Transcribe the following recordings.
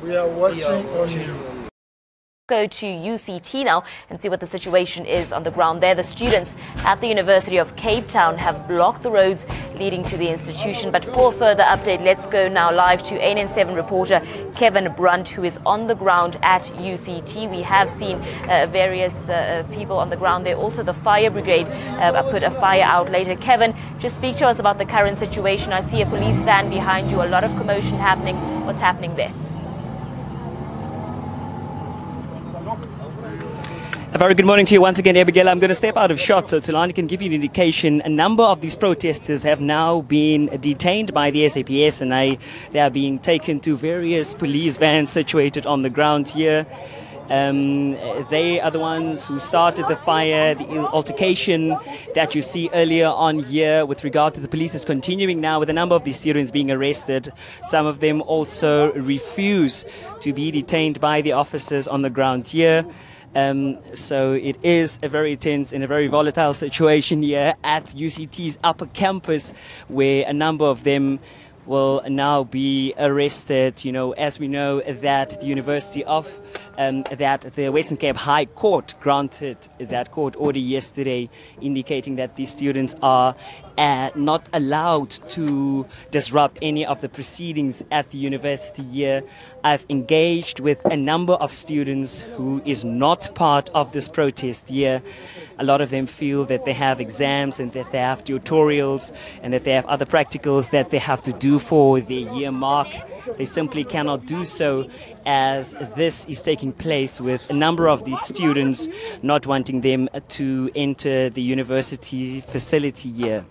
We are watching on you. Go to UCT now and see what the situation is on the ground there. The students at the University of Cape Town have blocked the roads leading to the institution. But for further update, let's go now live to ANN7 reporter Kevin Brunt, who is on the ground at UCT. We have seen various people on the ground there. Also, the fire brigade put a fire out later. Kevin, just speak to us about the current situation. I see a police van behind you, a lot of commotion happening. What's happening there? A very good morning to you once again, Abigail. I'm going to step out of shot so Tulani can give you an indication. A number of these protesters have now been detained by the SAPS and they are being taken to various police vans situated on the ground here. They are the ones who started the fire. The altercation that you see earlier on here with regard to the police is continuing now with a number of these students being arrested. Some of them also refuse to be detained by the officers on the ground here. So it is a very tense and a very volatile situation here at UCT's upper campus, where a number of them will now be arrested. You know, as we know that the University of that the Western Cape High Court granted that court order yesterday, indicating that these students are not allowed to disrupt any of the proceedings at the university here. I've engaged with a number of students who is not part of this protest here. A lot of them feel that they have exams and that they have tutorials and that they have other practicals that they have to do for their year mark. They simply cannot do so, as this is taking place with a number of these students not wanting them to enter the university facility here.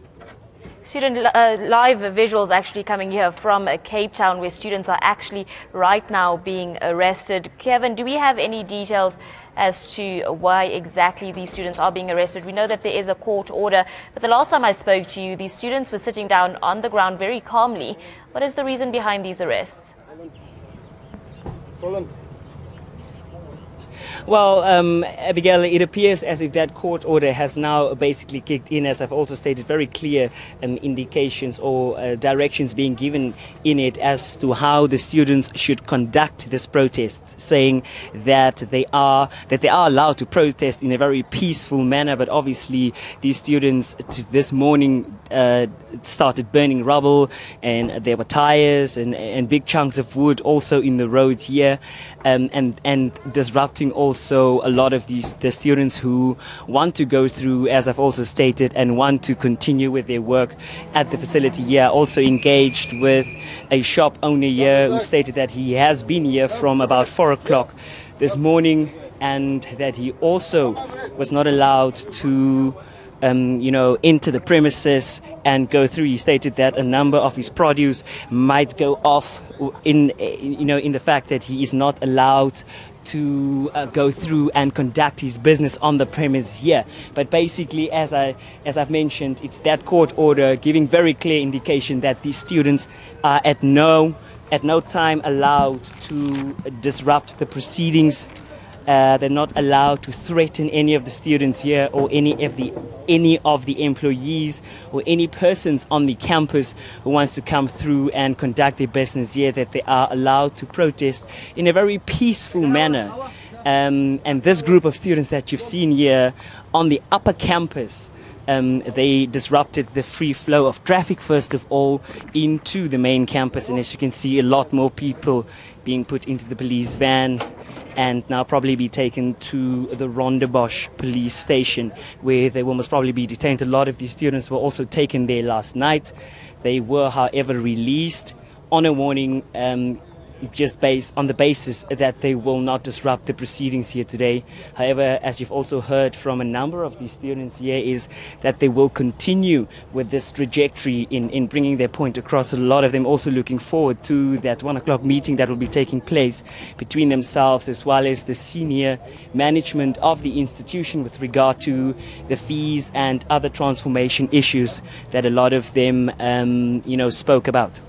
Student live visuals actually coming here from Cape Town, where students are actually right now being arrested. Kevin, do we have any details as to why exactly these students are being arrested? We know that there is a court order, but the last time I spoke to you, these students were sitting down on the ground very calmly. What is the reason behind these arrests? Well, Abigail, it appears as if that court order has now basically kicked in, as I've also stated, very clear indications or directions being given in it as to how the students should conduct this protest, saying that they are allowed to protest in a very peaceful manner. But obviously, these students this morning started burning rubble, and there were tires and big chunks of wood also in the road here, and disrupting also a lot of the students who want to go through, as I've also stated, and want to continue with their work at the facility here. Also engaged with a shop owner here who stated that he has been here from about 4 o'clock this morning, and that he also was not allowed to enter the premises and go through. He stated that a number of his produce might go off in the fact that he is not allowed to go through and conduct his business on the premise here. But basically, as I've mentioned, it's that court order giving very clear indication that these students are at no time allowed to disrupt the proceedings. They're not allowed to threaten any of the students here or any of the employees or any persons on the campus who wants to come through and conduct their business here, that they are allowed to protest in a very peaceful manner. And this group of students that you've seen here on the upper campus, they disrupted the free flow of traffic, first of all, into the main campus. And as you can see, a lot more people being put into the police van and now probably be taken to the Rondebosch police station, where they will most probably be detained. A lot of these students were also taken there last night. They were, however, released on a warning, just based on the basis that they will not disrupt the proceedings here today. However, as you've also heard from a number of these students here, is that they will continue with this trajectory in bringing their point across. A lot of them also looking forward to that 1 o'clock meeting that will be taking place between themselves as well as the senior management of the institution with regard to the fees and other transformation issues that a lot of them spoke about.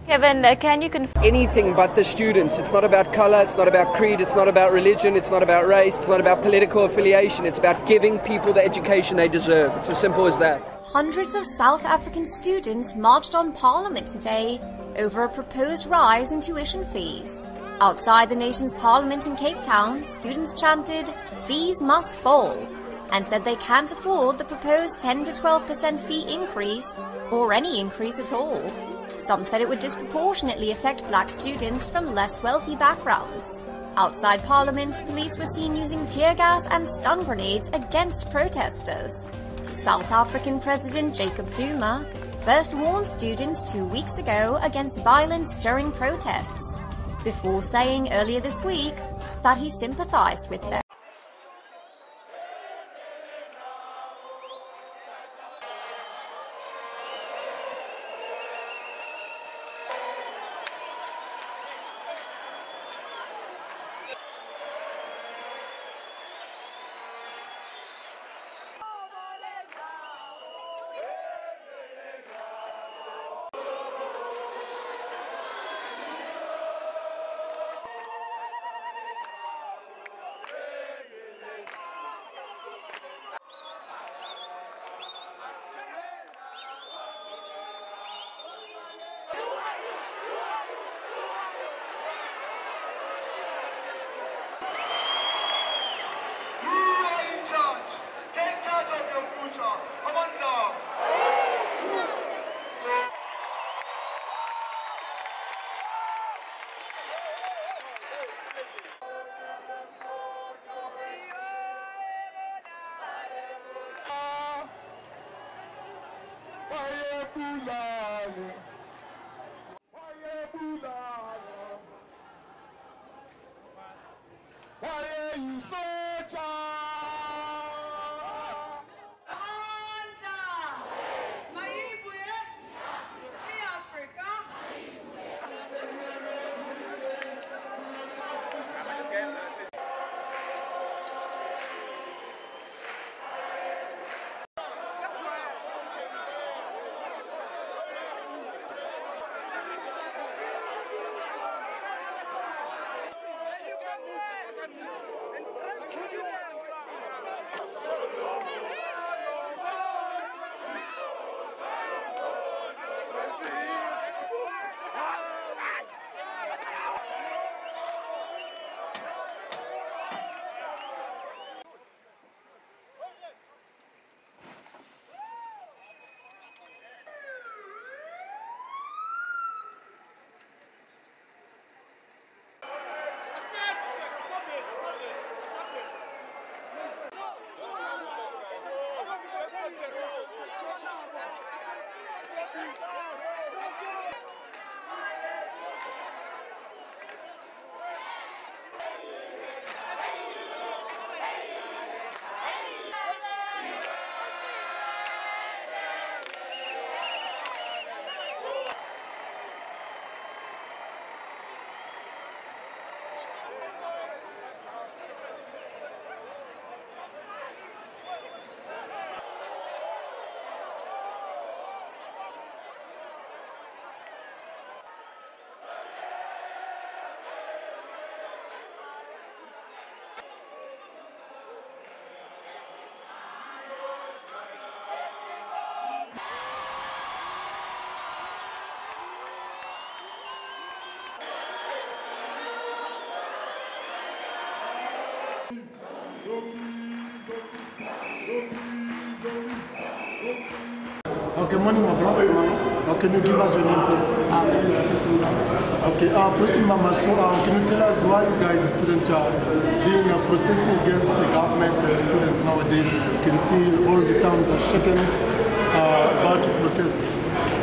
Kevin, can you confirm? Anything but the students. It's not about colour, it's not about creed, it's not about religion, it's not about race, it's not about political affiliation. It's about giving people the education they deserve. It's as simple as that. Hundreds of South African students marched on Parliament today over a proposed rise in tuition fees. Outside the nation's parliament in Cape Town, students chanted, "Fees must fall," and said they can't afford the proposed 10 to 12% fee increase, or any increase at all. Some said it would disproportionately affect black students from less wealthy backgrounds. Outside Parliament, police were seen using tear gas and stun grenades against protesters. South African President Jacob Zuma first warned students 2 weeks ago against violence during protests, before saying earlier this week that he sympathized with them. Take charge of your future. Come on, sir. Why are you so Okay, morning, my brother. Can you give us your name, please? Okay, first Mama, so can you tell us why you guys, students, are being protesting against the government students nowadays? You can see all the towns are shaken about to protest.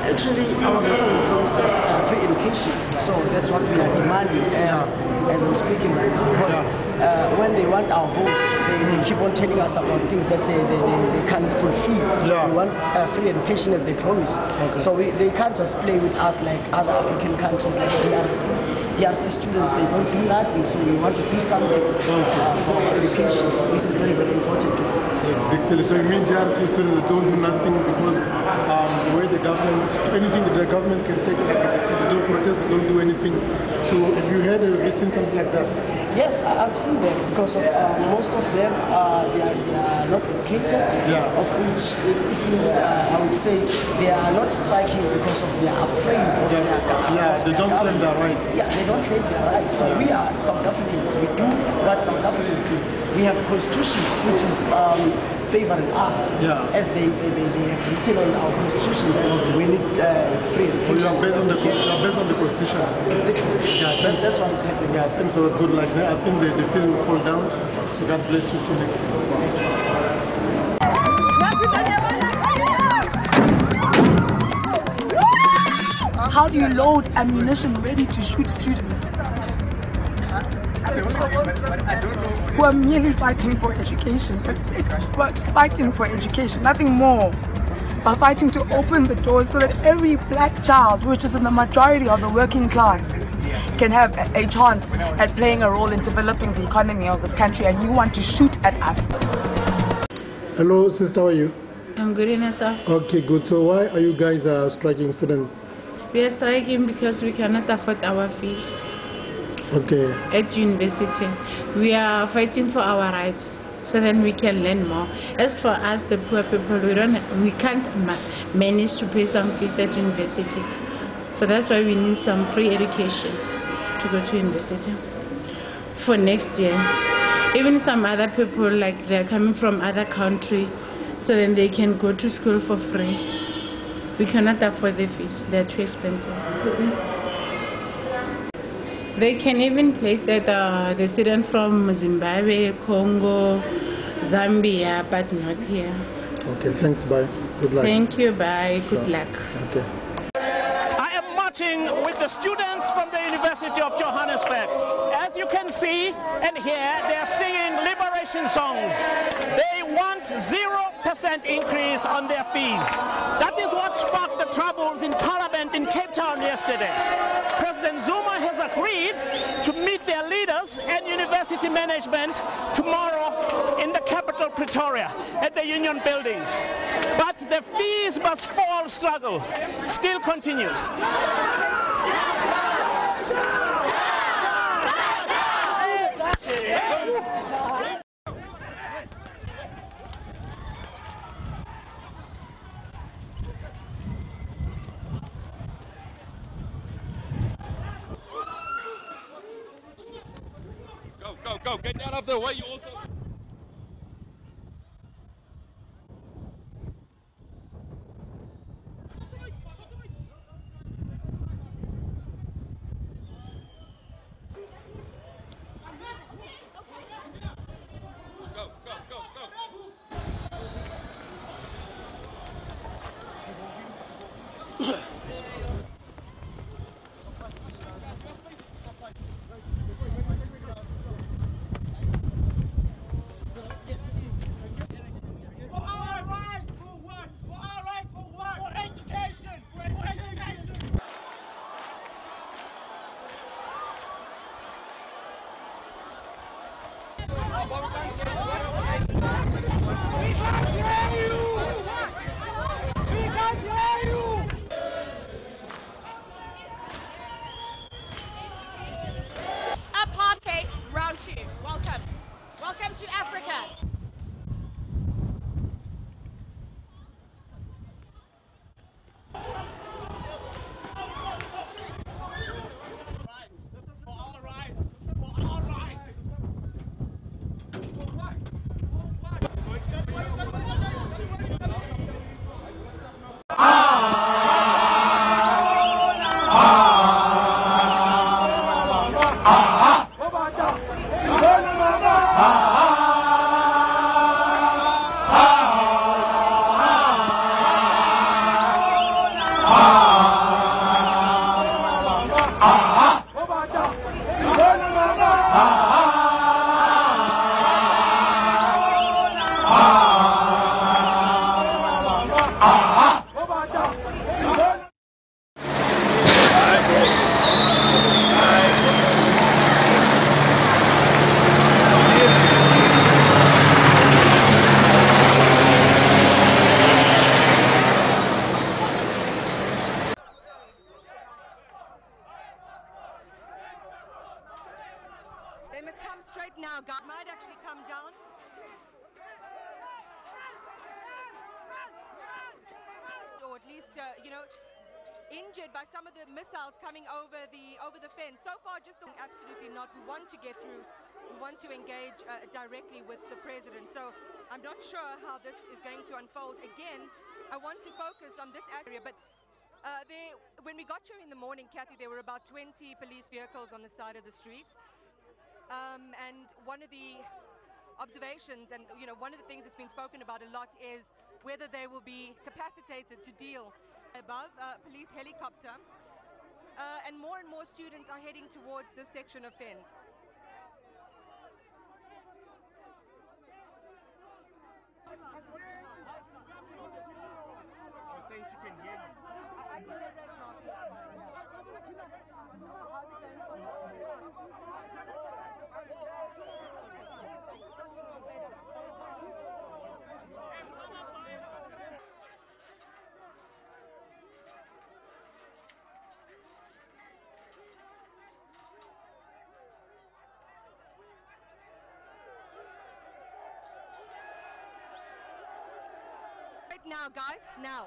Actually, our government is free education, so that's what we are demanding as I'm speaking right now. Because when they want our votes, they keep on telling us about things that they can't fulfill. Yeah. They want free education as they promise. Okay. So they can't just play with us like other African countries, like DRC students. They don't do nothing, so we want to do something for education. This is very, very important. So you mean DRC students don't do nothing because way the government, anything that the government can take, like they don't protest, they don't do anything. So have you heard of seen something like that? Yes, I've seen that because of, most of them they are not educated, of which I would say they are not striking because of they are afraid of their they don't claim their rights. Yeah, they don't claim their rights. So we are South Africans, we do what South Africans do. We have constitution which is favoring us, as they have written on our constitution that we need free. So you are based on the constitution. Exactly. Yeah, that's what is happening. Yeah, things are good like that. I think the film will fall down. So God bless you so much. How do you load ammunition ready to shoot students who are merely fighting for education? It's fighting for education, nothing more. But fighting to open the doors so that every black child, which is in the majority of the working class, can have a chance at playing a role in developing the economy of this country, and you want to shoot at us. Hello, sister, how are you? I'm good, sir. Okay, good. So why are you guys striking, students? We are striking because we cannot afford our fees. Okay. At university, we are fighting for our rights, so then we can learn more. As for us, the poor people, we can't manage to pay some fees at university. So that's why we need some free education to go to university for next year. Even some other people, like they're coming from other countries, so then they can go to school for free. We cannot afford the fees, they're too expensive. They can even place that the students from Zimbabwe, Congo, Zambia, but not here. Okay, thanks, bye. Good luck. Thank you, bye. Good luck. Okay. I am marching with the students from the University of Johannesburg. As you can see and hear, they are singing liberation songs. They want 0% increase on their fees. That is what sparked the troubles in Parliament in Cape Town yesterday. President Zuma has agreed to meet their leaders and university management tomorrow in the capital Pretoria at the union buildings. But the fees must fall struggle still continues. Go, get down of the way. You also. Apartheid round 2. Welcome. Welcome to Africa. They must come straight now. God might actually come down. Or at least, injured by some of the missiles coming over the fence. So far, absolutely not. We want to get through. We want to engage directly with the president. So I'm not sure how this is going to unfold. Again, I want to focus on this area, but when we got here in the morning, Kathy, there were about 20 police vehicles on the side of the street. And one of the observations, and one of the things that's been spoken about a lot, is whether they will be capacitated to deal above police helicopter, and more students are heading towards this section of fence. I was saying she can hear you. I can hear right now. Right now, guys, now.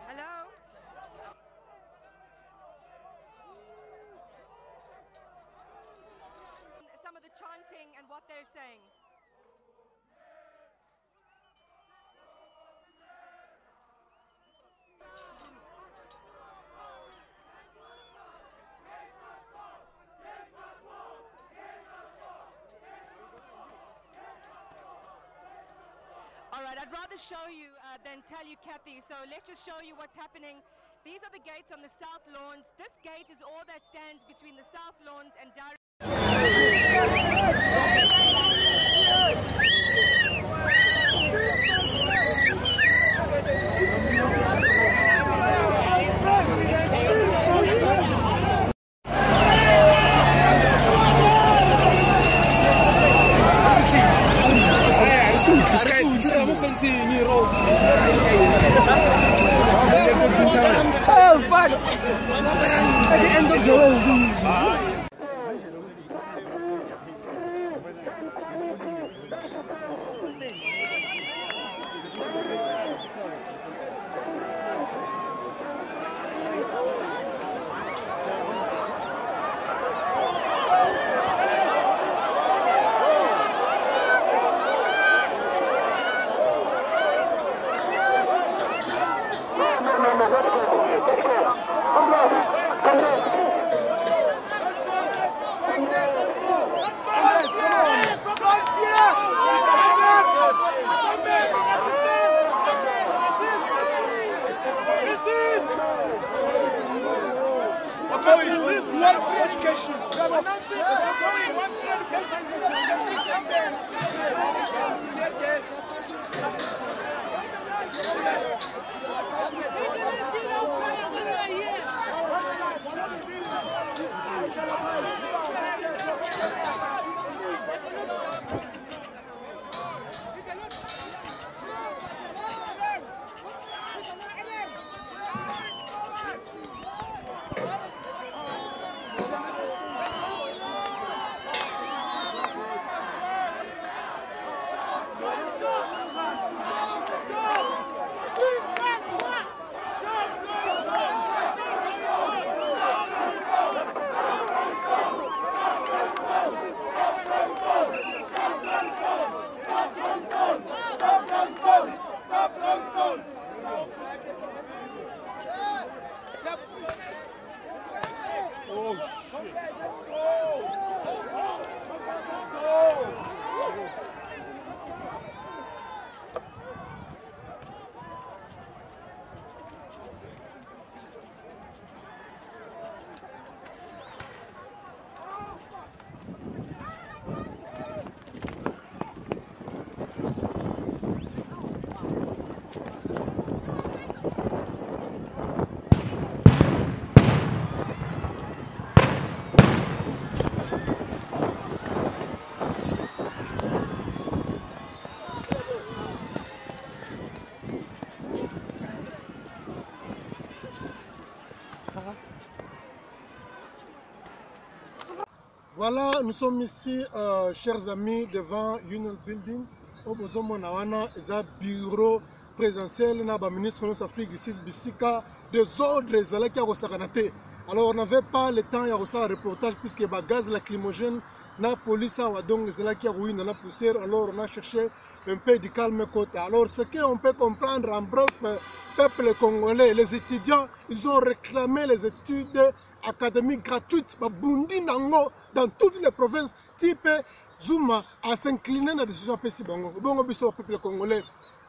Hello? Some of the chanting and what they're saying. All right, I'd rather show you than tell you, Kathy, so let's just show you what's happening. These are the gates on the South Lawns. This gate is all that stands between the South Lawns and Darren. Oh, fuck! At the end of the road. Voilà, nous sommes ici, chers amis, devant Union Building. Au bureau présentiel, le ministre de l'Afrique du Sud, des ordres. Alors, on n'avait pas le temps de faire un reportage puisque le gaz lacrymogène, la police a donc la poussière. Alors, on a cherché un peu de calme côté. Alors, ce qu'on peut comprendre en bref, peuple congolais, les étudiants, ils ont réclamé les études académiques gratuites dans toutes les provinces, type Zuma, à s'incliner dans la décision peuple congolais.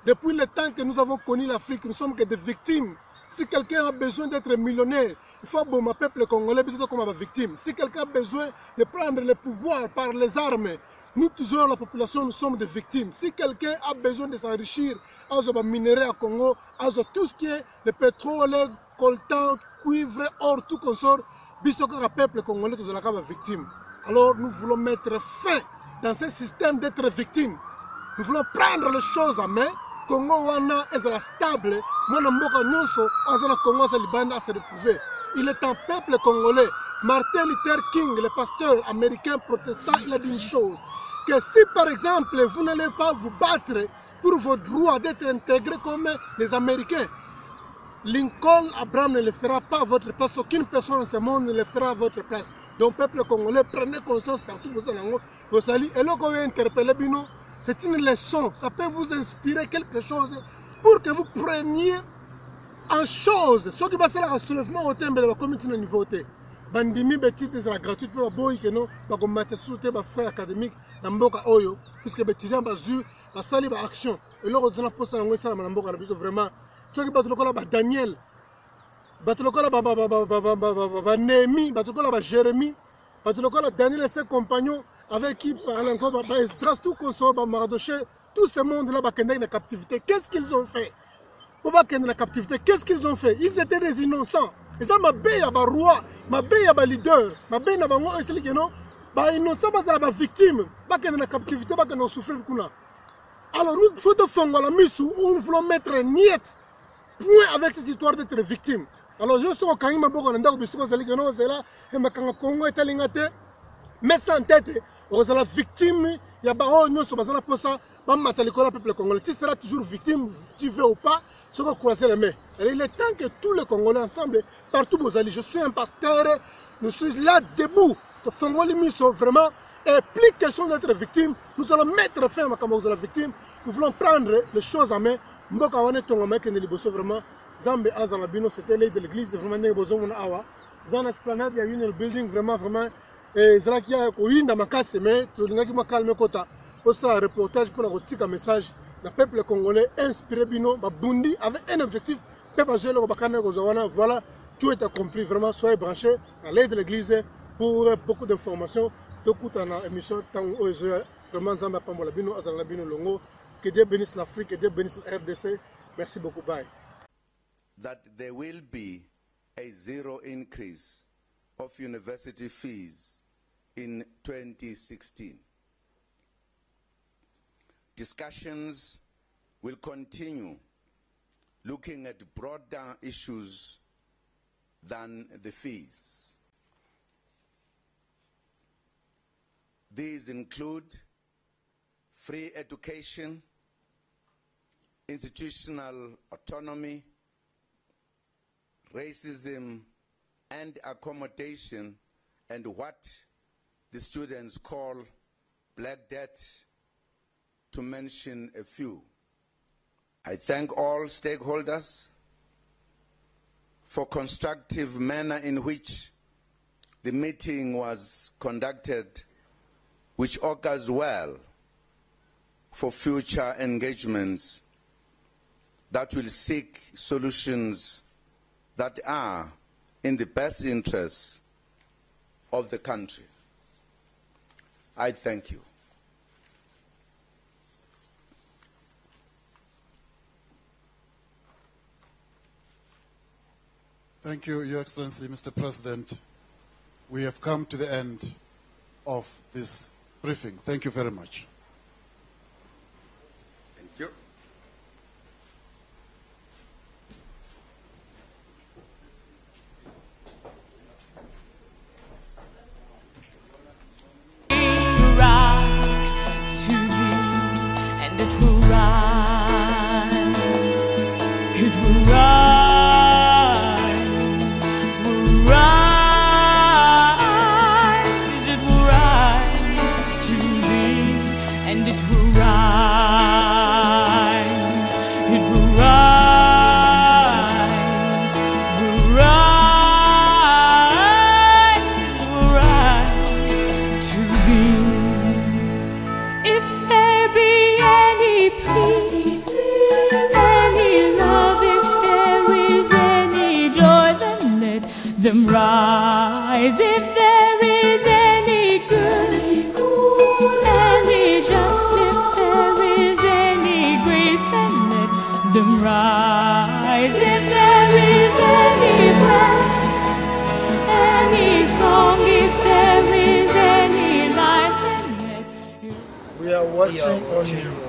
Depuis le temps que nous avons connu l'Afrique, nous sommes que des victimes. Si quelqu'un a besoin d'être millionnaire, il faut que le peuple congolais soit comme victime. Si quelqu'un a besoin de prendre le pouvoir par les armes, nous toujours la population, nous sommes des victimes. Si quelqu'un a besoin de s'enrichir, à minerai à Congo, à tout ce qui est le pétrole, coltan, cuivre, or, tout consort, le peuple congolais est victime. Alors nous voulons mettre fin dans ce système d'être victime. Nous voulons prendre les choses en main. Congo wana est stable, mwana mboka nyonso azana Congo sa libanda se retrouver. Il est un peuple congolais. Martin Luther King, le pasteur américain protestant, il a dit une chose, que si par exemple vous n'allez pas vous battre pour vos droits d'être intégrés comme les Américains, Lincoln Abraham ne le fera pas à votre place, aucune personne dans ce monde ne le fera à votre place. Donc peuple congolais, prenez conscience partout vous allez, et là quand vous interpellez Bino, c'est une leçon, ça peut vous inspirer quelque chose pour que vous preniez en chose. Ce qui va se faire un soulèvement au thème de la communauté de niveau. Bandimi petit de la gratuite pour boy que non, pas comme match souté ba frère académique na mboka oyo puisque les étudiants bazu la sali ba action et là on a posé ngwe sala na mboka na biso vraiment ce qui battre lokola ba Daniel battre lokola ba Némi battre lokola ba Jérémie battre lokola Daniel et ses compagnons avec qui parle encore ba Esdras tout consort ba Mardoché tout ce monde là ba kende na captivité. Qu'est-ce qu'ils ont fait pour ba kende na captivité? Qu'est-ce qu'ils ont fait? Ils étaient des innocents. Et ça m'a payé à roi, m'a payé à leader, m'a payé à bango et que non, bah innocent parce que la victime, bah que dans la captivité, bah que nous souffrons kuna. Alors nous faut de faire la mise où nous voulons mettre niet point avec cette histoire d'être victime. Alors je suis au Kanima Boko Nanda ou Bissoko Zali que non c'est là et ma Kanga Congo est alingate, mais sans tête, on est la victime, il y a bah oh nous sommes basés pour ça, bah matalikola peuple congolais, tu seras toujours victime, tu veux ou pas. Ce qu'on croiser les mains. Il est temps que tous les Congolais ensemble, partout où vous allez, je suis un pasteur, nous sommes là debout, que Fongoli Miso vraiment, et plus question d'être victime, nous allons mettre fin à la victime, nous voulons prendre les choses en main. Mboka wane tongoma que Neliboso vraiment, Zambe Azalabino, c'était l'aide de l'église, vraiment Neliboso mon awa. Zan esplanade, il y a une building vraiment, et c'est là qu'il y a une dans ma casse, mais tout le monde qui m'a calmé kota, pour ça, un reportage pour un message. Le peuple congolais inspiré Bino, Bundi avec un objectif, voilà, tout est accompli, vraiment, soyez branchés à l'aide de l'église pour beaucoup d'informations. Tout en émission, vraiment, Zamba Pambola Bino, Azala Bino Longo, que Dieu bénisse l'Afrique, que Dieu bénisse la RDC. Merci beaucoup, bye. That there will be a zero increase of university fees in 2016. Discussions will continue looking at broader issues than the fees. These include free education, institutional autonomy, racism and accommodation, and what the students call black debt, to mention a few. I thank all stakeholders for constructive manner in which the meeting was conducted, which augurs well for future engagements that will seek solutions that are in the best interests of the country. I thank you. Thank you, Your Excellency, Mr. President. We have come to the end of this briefing. Thank you very much. Thank you. them rise. If there is any good, any just, if there is any grace, then let them rise. If there is any breath, any song, if there is any life, then let we are watching on you.